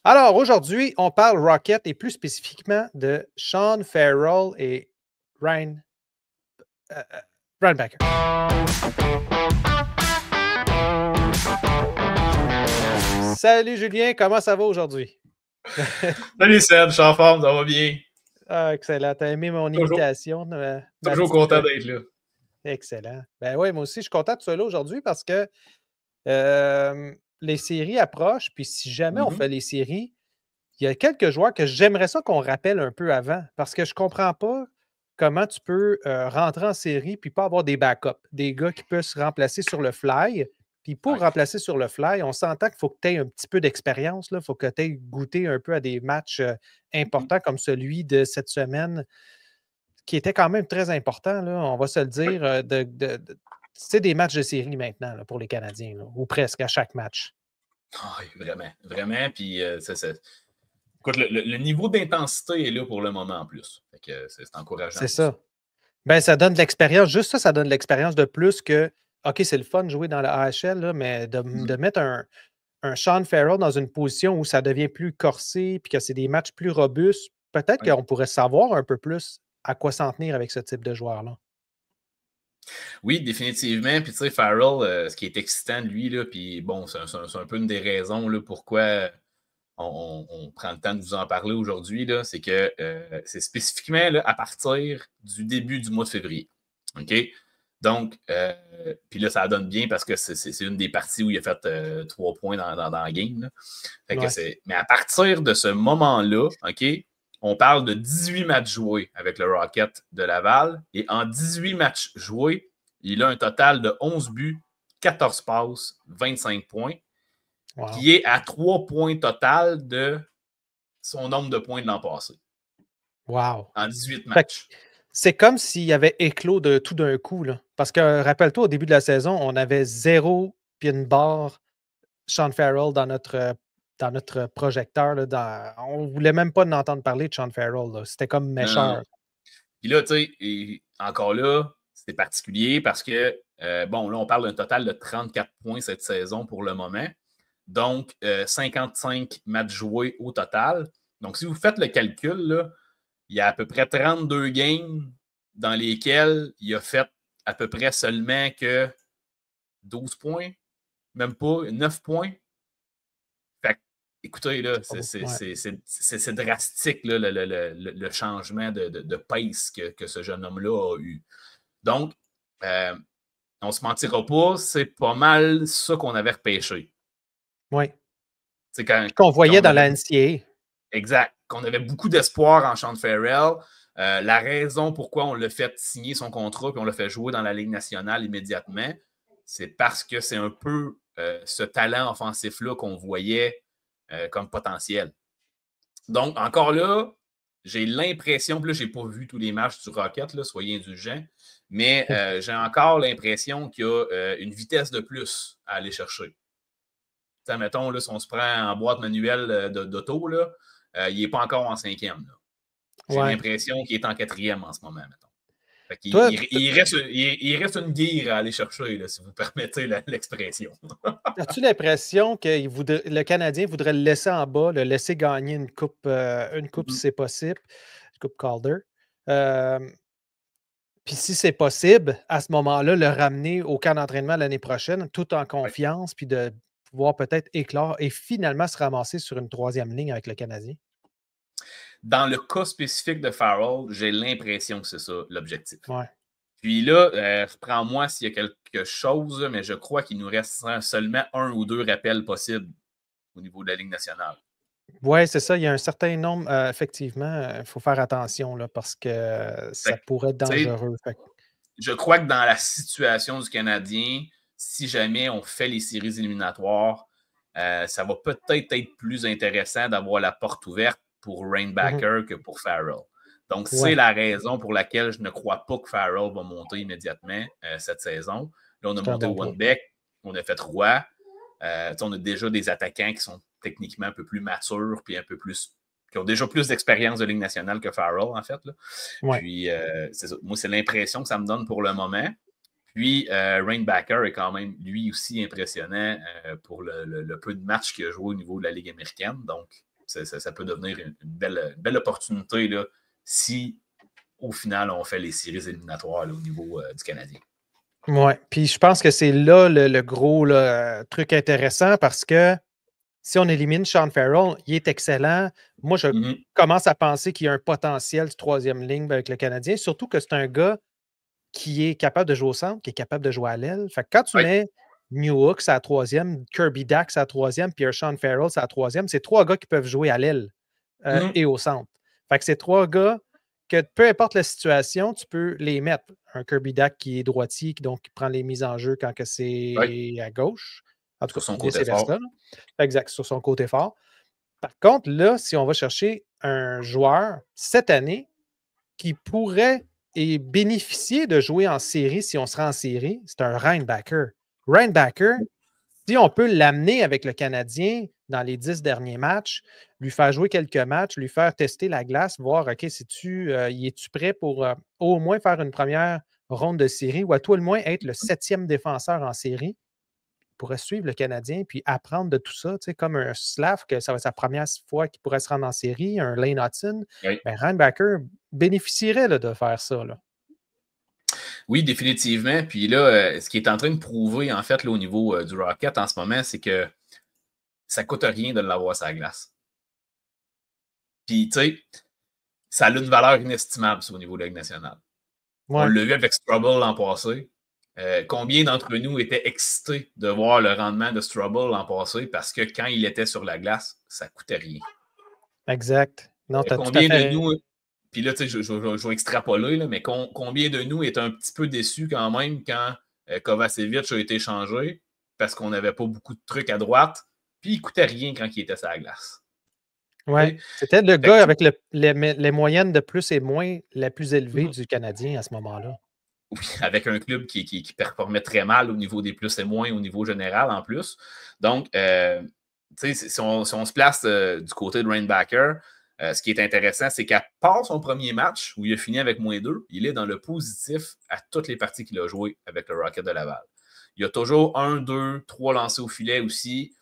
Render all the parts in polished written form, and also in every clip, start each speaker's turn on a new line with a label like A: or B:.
A: Alors, aujourd'hui, on parle Rocket et plus spécifiquement de Sean Farrell et Ryan, Ryan Backer. Salut Julien, comment ça va aujourd'hui?
B: Salut Seb, je suis en forme, ça va bien.
A: Ah, excellent. T'as aimé mon imitation?
B: Toujours content d'être là.
A: Excellent. Ben oui, moi aussi, je suis content de tu sois là aujourd'hui parce que les séries approchent, puis si jamais on fait les séries, il y a quelques joueurs que j'aimerais ça qu'on rappelle un peu avant parce que je ne comprends pas comment tu peux rentrer en série puis pas avoir des backups, des gars qui peuvent se remplacer sur le fly. Puis pour remplacer sur le fly, on s'entend qu'il faut que tu aies un petit peu d'expérience. Il faut que tu aies goûté un peu à des matchs importants comme celui de cette semaine, qui était quand même très important, là, on va se le dire. C'est des matchs de série maintenant là, pour les Canadiens, là, ou presque à chaque match.
B: Oui, vraiment, vraiment. Puis, écoute, le niveau d'intensité est là pour le moment en plus. C'est encourageant.
A: C'est ça. Ben, ça donne de l'expérience. Juste ça donne de l'expérience de plus que, OK, c'est le fun de jouer dans la AHL, là, mais de mettre un Sean Farrell dans une position où ça devient plus corsé puis que c'est des matchs plus robustes, peut-être qu'on pourrait savoir un peu plus à quoi s'en tenir avec ce type de joueur-là.
B: Oui, définitivement. Puis, tu sais, Farrell, ce qui est excitant de lui, là, puis bon, c'est un peu une des raisons là, pourquoi on prend le temps de vous en parler aujourd'hui, c'est que c'est spécifiquement là, à partir du début du mois de février. OK? Donc, puis là, ça donne bien parce que c'est une des parties où il a fait 3 points dans la game. Là. Fait que mais à partir de ce moment-là, OK, on parle de 18 matchs joués avec le Rocket de Laval. Et en 18 matchs joués, il a un total de 11 buts, 14 passes, 25 points, qui est à 3 points total de son nombre de points de l'an passé.
A: Wow!
B: En 18 matchs.
A: C'est comme s'il y avait éclos de tout d'un coup. Là. Parce que, rappelle-toi, au début de la saison, on avait 0 puis une barre Sean Farrell dans notre projecteur. Là, on ne voulait même pas entendre parler de Sean Farrell. C'était comme méchant.
B: Puis là, tu sais, encore là, c'est particulier parce que, bon, là, on parle d'un total de 34 points cette saison pour le moment. Donc, 55 matchs joués au total. Donc, si vous faites le calcul, là, il y a à peu près 32 games dans lesquels il a fait à peu près seulement que 12 points, même pas 9 points. Fait que, écoutez, là, c'est drastique là, le changement de pace que ce jeune homme-là a eu. Donc, on ne se mentira pas, c'est pas mal ça qu'on avait repêché.
A: Oui.
B: Qu'on
A: voyait dans la NCAA.
B: Exact. Qu'on avait beaucoup d'espoir en Sean Farrell. La raison pourquoi on l'a fait signer son contrat et on l'a fait jouer dans la Ligue nationale immédiatement, c'est parce que c'est un peu ce talent offensif-là qu'on voyait comme potentiel. Donc, encore là, j'ai l'impression, puis là, je n'ai pas vu tous les matchs du Rocket, là, soyez indulgents, mais j'ai encore l'impression qu'il y a une vitesse de plus à aller chercher. T'sais, mettons, là, si on se prend en boîte manuelle d'auto, il n'est pas encore en 5e. J'ai l'impression qu'il est en 4e en ce moment, mettons. Fait il reste une guire à aller chercher, là, si vous permettez l'expression.
A: As-tu l'impression que le Canadien voudrait le laisser en bas, le laisser gagner une coupe si c'est possible, une coupe Calder? Puis si c'est possible, à ce moment-là, le ramener au camp d'entraînement l'année prochaine, tout en confiance, puis de pouvoir peut-être éclore et finalement se ramasser sur une 3e ligne avec le Canadien?
B: Dans le cas spécifique de Farrell, j'ai l'impression que c'est ça l'objectif.
A: Ouais.
B: Puis là, prends-moi s'il y a quelque chose, mais je crois qu'il nous reste seulement 1 ou 2 rappels possibles au niveau de la Ligue nationale.
A: Oui, c'est ça. Il y a un certain nombre, effectivement, il faut faire attention là, parce que ça pourrait être dangereux.
B: Je crois que dans la situation du Canadien, si jamais on fait les séries éliminatoires, ça va peut-être être plus intéressant d'avoir la porte ouverte pour Rainbacker que pour Farrell. Donc, c'est la raison pour laquelle je ne crois pas que Farrell va monter immédiatement cette saison. Là, on a monté One-Beck, on a fait Roy. On a déjà des attaquants qui sont techniquement un peu plus matures puis un peu plus qui ont déjà plus d'expérience de Ligue nationale que Farrell, en fait. Là. Puis, c'est ça. Moi, c'est l'impression que ça me donne pour le moment. Puis, Rainbacker est quand même, lui aussi, impressionnant pour le peu de matchs qu'il a joué au niveau de la Ligue américaine. Donc, ça peut devenir une belle opportunité là, si au final on fait les séries éliminatoires là, au niveau du Canadien.
A: Oui, puis je pense que c'est là le gros là, truc intéressant parce que si on élimine Sean Farrell, il est excellent. Moi, je commence à penser qu'il y a un potentiel de troisième ligne avec le Canadien, surtout que c'est un gars qui est capable de jouer au centre, qui est capable de jouer à l'aile. Fait que quand tu mets Newhook à la troisième, Kirby Dax à la troisième, puis Sean Farrell à la troisième, c'est trois gars qui peuvent jouer à l'aile et au centre. Fait que c'est trois gars que peu importe la situation, tu peux les mettre. Un Kirby Dax qui est droitier, donc qui prend les mises en jeu quand que c'est à gauche. En tout cas,
B: sur son côté fort.
A: Exact, sur son côté fort. Par contre, là, si on va chercher un joueur cette année qui pourrait bénéficier de jouer en série si on se rend en série, c'est un Reinbacker. Reinbacker, si on peut l'amener avec le Canadien dans les 10 derniers matchs, lui faire jouer quelques matchs, lui faire tester la glace, voir, OK, es-tu prêt pour au moins faire une première ronde de série ou à tout le moins être le 7e défenseur en série, pourrait suivre le Canadien puis apprendre de tout ça, comme un Slav, que ça va être sa première fois qu'il pourrait se rendre en série, un Lane Hudson, ben Reinbacker bénéficierait là, de faire ça. Là.
B: Oui, définitivement. Puis là, ce qui est en train de prouver, en fait, là, au niveau du Rocket en ce moment, c'est que ça ne coûte rien de l'avoir sur la glace. Puis, tu sais, ça a une valeur inestimable au niveau de la Ligue nationale. Ouais. On l'a vu avec Strubble l'an passé. Combien d'entre nous étaient excités de voir le rendement de Strubble l'an passé parce que quand il était sur la glace, ça ne coûtait rien.
A: Exact. Non,
B: combien de nous... Puis là, tu sais, je vais extrapoler, là, mais combien de nous étaient un petit peu déçus quand même quand Kovacevic a été changé parce qu'on n'avait pas beaucoup de trucs à droite, puis il ne coûtait rien quand il était sur la glace.
A: Oui, c'était le gars avec les moyennes de plus et moins la plus élevée du Canadien à ce moment-là.
B: Oui, avec un club qui performait très mal au niveau des plus et moins, au niveau général en plus. Donc, tu sais, si on se place du côté de Reinbacker, ce qui est intéressant, c'est qu'à part son premier match, où il a fini avec -2, il est dans le positif à toutes les parties qu'il a jouées avec le Rocket de Laval. Il y a toujours 1, 2, 3 lancés au filet aussi.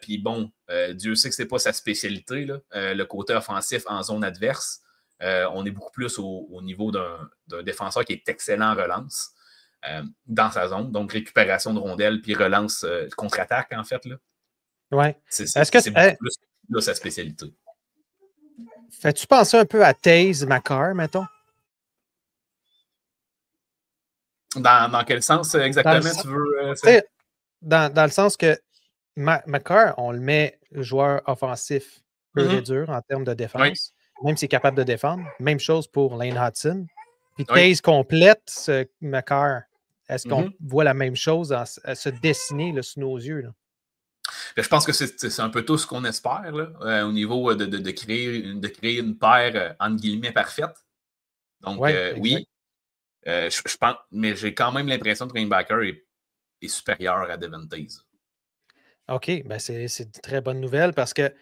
B: Puis bon, Dieu sait que ce n'est pas sa spécialité, là, le côté offensif en zone adverse. On est beaucoup plus au niveau d'un défenseur qui est excellent en relance dans sa zone. Donc, récupération de rondelles, puis relance contre-attaque, en fait.
A: Oui.
B: C'est beaucoup plus là, sa spécialité.
A: Fais-tu penser un peu à Taze Makar, mettons?
B: Dans quel sens exactement tu veux?
A: Dans le sens que Makar, on le met joueur offensif pur et dur en termes de défense, même s'il est capable de défendre. Même chose pour Lane Hudson. Puis Taze complète ce Makar. Est-ce qu'on voit la même chose se dessiner là, sous nos yeux? Là?
B: Je pense que c'est un peu tout ce qu'on espère là, au niveau de créer une paire entre guillemets parfaite. Donc oui, je pense, mais j'ai quand même l'impression que Reinbacker est supérieur à Devontae.
A: OK, ben c'est une très bonne nouvelle parce que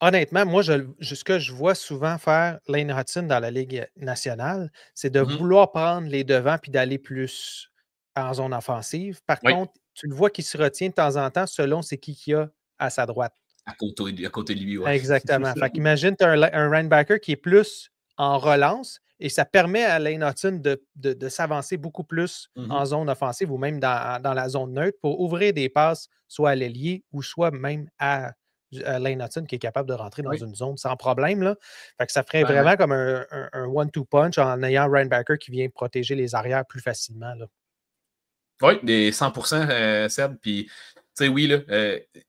A: honnêtement, moi, ce que je vois souvent faire Lane Hudson dans la Ligue nationale, c'est de vouloir prendre les devants puis d'aller plus en zone offensive. Par contre, tu le vois qu'il se retient de temps en temps selon c'est qui qu'il y a à sa droite.
B: À côté de lui, oui.
A: Exactement. Fait qu'imagine, tu as un Reinbacker qui est plus en relance et ça permet à Lane Hudson de s'avancer beaucoup plus en zone offensive ou même dans la zone neutre pour ouvrir des passes soit à l'ailier ou soit même à Lane Hudson qui est capable de rentrer dans une zone sans problème. Là. Fait que ça ferait vraiment comme un one-two punch en ayant Reinbacker qui vient protéger les arrières plus facilement. Là.
B: Oui, des 100% Seb. Puis, tu sais, oui, là,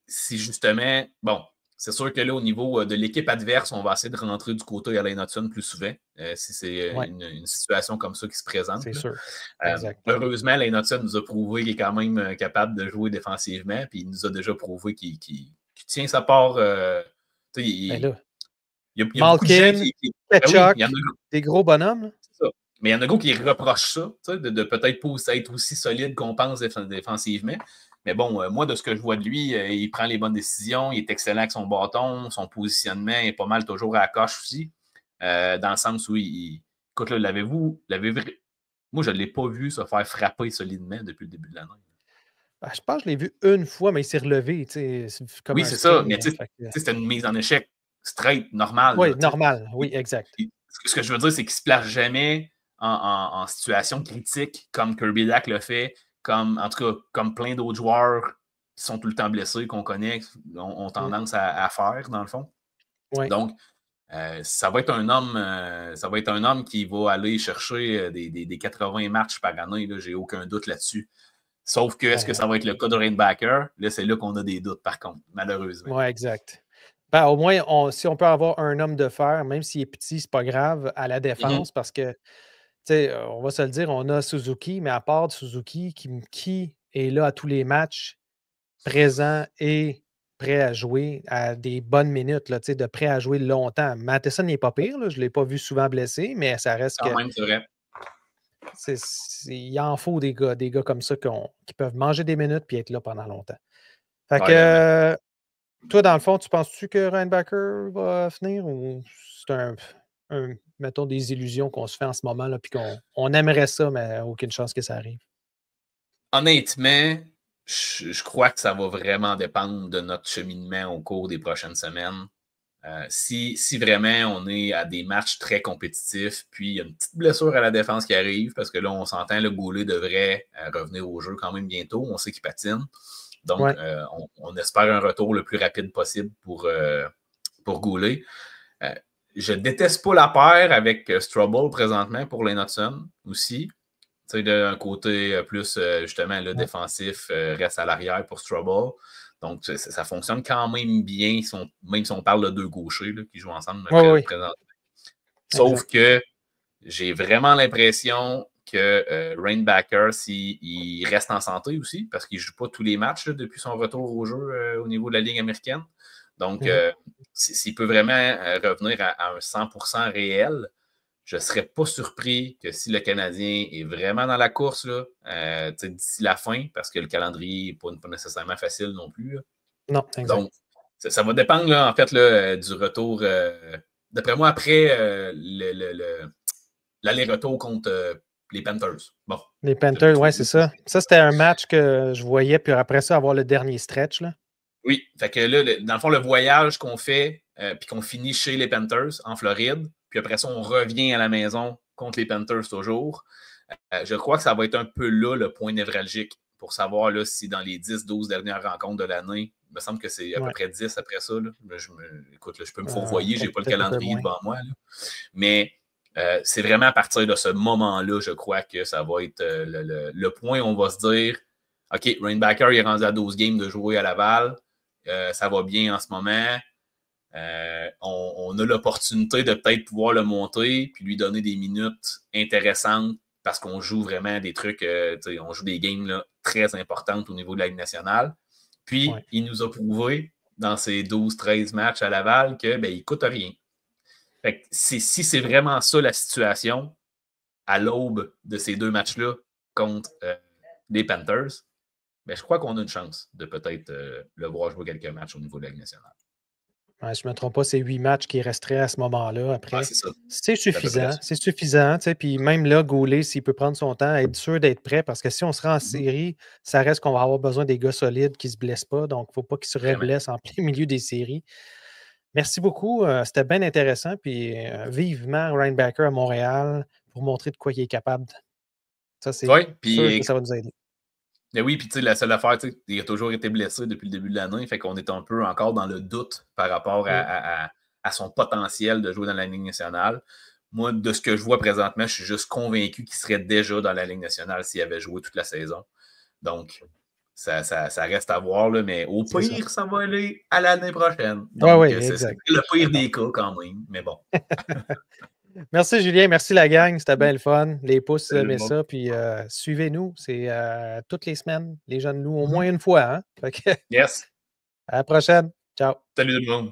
B: si justement, bon, c'est sûr que là, au niveau de l'équipe adverse, on va essayer de rentrer du côté à Lane Hudson plus souvent, si c'est une situation comme ça qui se présente.
A: C'est sûr.
B: Heureusement, Lane Hudson nous a prouvé qu'il est quand même capable de jouer défensivement, puis il nous a déjà prouvé qu'il tient sa part. Il y a
A: Malkin,
B: beaucoup de gens qui
A: Ketchuk, des gros bonhommes.
B: C'est ça. Mais il y en a qui reprochent ça, de peut-être pas être aussi solide qu'on pense défensivement. Mais bon, moi, de ce que je vois de lui, il prend les bonnes décisions, il est excellent avec son bâton, son positionnement est pas mal toujours à la coche aussi. Dans le sens où écoute, là, l'avez-vous. Moi, je ne l'ai pas vu se faire frapper solidement depuis le début de l'année.
A: Ben, je pense que je l'ai vu une fois, mais il s'est relevé.
B: Oui, c'est ça. Mais c'était une mise en échec straight, normal.
A: Oui,
B: Là,
A: normal. Oui, exact.
B: Ce que je veux dire, c'est qu'il ne se place jamais en situation critique comme Kirby Dack le fait, en tout cas, comme plein d'autres joueurs qui sont tout le temps blessés, qu'on connaît, ont tendance à faire, dans le fond.
A: Oui.
B: Donc, ça va être un homme qui va aller chercher des 80 matchs par année. J'ai aucun doute là-dessus. Sauf que, est-ce que ça va être le cas de Rainbacker? Là, c'est là qu'on a des doutes, par contre, malheureusement.
A: Oui, exact. Ben, au moins, si on peut avoir un homme de fer, même s'il est petit, c'est pas grave, à la défense, parce que, on va se le dire, on a Suzuki, mais à part de Suzuki, qui est là à tous les matchs, présent et prêt à jouer à des bonnes minutes, là, de prêt à jouer longtemps. Matheson n'est pas pire, là, je ne l'ai pas vu souvent blessé, mais ça reste
B: Quand
A: que
B: même, c'est vrai.
A: il en faut des gars comme ça qui peuvent manger des minutes et être là pendant longtemps. Fait
B: Ouais, vraiment.
A: que, toi, dans le fond, tu penses-tu que Reinbacker va finir ou c'est mettons, des illusions qu'on se fait en ce moment, là, puis qu'on aimerait ça, mais aucune chance que ça arrive?
B: Honnêtement, je crois que ça va vraiment dépendre de notre cheminement au cours des prochaines semaines. Si vraiment on est à des matchs très compétitifs, puis il y a une petite blessure à la défense qui arrive, parce que là, on s'entend, le Goulet devrait revenir au jeu quand même bientôt. On sait qu'il patine. Donc, on espère un retour le plus rapide possible pour Goulet. Je déteste pas la paire avec Strubble présentement pour les Knudsen aussi. Tu sais, d'un côté plus, justement, le défensif reste à l'arrière pour Strubble. Donc, ça fonctionne quand même bien, même si on parle de deux gauchers là, qui jouent ensemble présentement. Sauf que j'ai vraiment l'impression que Rainbacker, s'il reste en santé aussi, parce qu'il ne joue pas tous les matchs là, depuis son retour au jeu au niveau de la Ligue américaine. Donc, s'il peut vraiment revenir à un 100% réel, je ne serais pas surpris que si le Canadien est vraiment dans la course d'ici la fin, parce que le calendrier n'est pas nécessairement facile non plus. Là.
A: Non, exact.
B: Donc, ça va dépendre là, en fait là, du retour. D'après moi, après l'aller-retour contre les Panthers. Bon.
A: Les Panthers, oui, c'est ça. Ça, c'était un match que je voyais, puis après ça, avoir le dernier stretch. Là.
B: Oui, fait que là, dans le fond, le voyage qu'on fait, puis qu'on finit chez les Panthers en Floride, puis après ça, on revient à la maison contre les Panthers toujours. Je crois que ça va être un peu là le point névralgique pour savoir là, si dans les 10-12 dernières rencontres de l'année, il me semble que c'est à peu près 10 après ça. Là. Écoute, là, je peux me fourvoyer, je n'ai pas le calendrier devant moi. Là. Mais c'est vraiment à partir de ce moment-là, je crois que ça va être le point où on va se dire OK, Rainbacker est rendu à 12 games de jouer à Laval. Ça va bien en ce moment. On a l'opportunité de peut-être pouvoir le monter puis lui donner des minutes intéressantes parce qu'on joue vraiment des trucs, on joue des games là, très importantes au niveau de la Ligue nationale. Puis, il nous a prouvé dans ces 12-13 matchs à Laval qu'il ne coûte rien. Fait que si c'est vraiment ça la situation à l'aube de ces deux matchs-là contre les Panthers, je crois qu'on a une chance de peut-être le voir jouer quelques matchs au niveau de la Ligue nationale.
A: Ouais, je ne me trompe pas, c'est 8 matchs qui resteraient à ce moment-là. Après,
B: ah, c'est ça.
A: C'est suffisant. C'est suffisant. Puis même là, Goulet, s'il peut prendre son temps, être sûr d'être prêt, parce que si on se rend en série, ça reste qu'on va avoir besoin des gars solides qui ne se blessent pas. Donc, il ne faut pas qu'ils se reblessent en plein milieu des séries. Merci beaucoup. C'était bien intéressant. Puis vivement Rainbacker à Montréal pour montrer de quoi il est capable. Ça, c'est sûr que ça va nous aider.
B: Mais oui, puis la seule affaire, il a toujours été blessé depuis le début de l'année, fait qu'on est un peu encore dans le doute par rapport à son potentiel de jouer dans la Ligue nationale. Moi, de ce que je vois présentement, je suis juste convaincu qu'il serait déjà dans la Ligue nationale s'il avait joué toute la saison. Donc, ça reste à voir, là, mais au pire, ça va aller à l'année prochaine. Donc, c'est le pire des cas quand même, mais bon.
A: Merci Julien, merci la gang, c'était bien le fun. Les pouces, aimez ça, puis suivez-nous, c'est toutes les semaines, les jeunes loups, au moins une fois. Hein?
B: Yes.
A: À la prochaine, ciao.
B: Salut tout le monde.